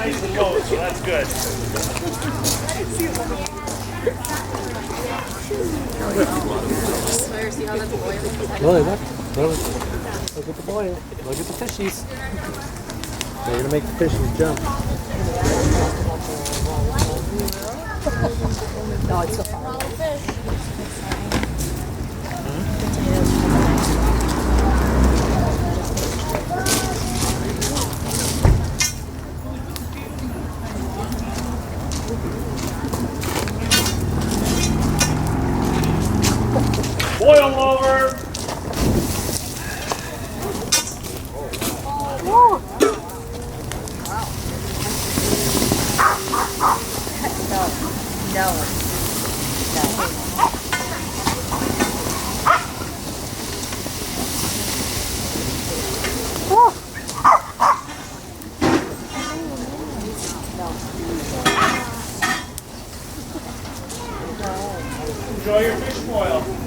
nice and low, so that's good. Really, look. Look at the boil. Look at the fishies. They're gonna make the fishies jump. No, it's so far. Boil over. Enjoy your fish boil.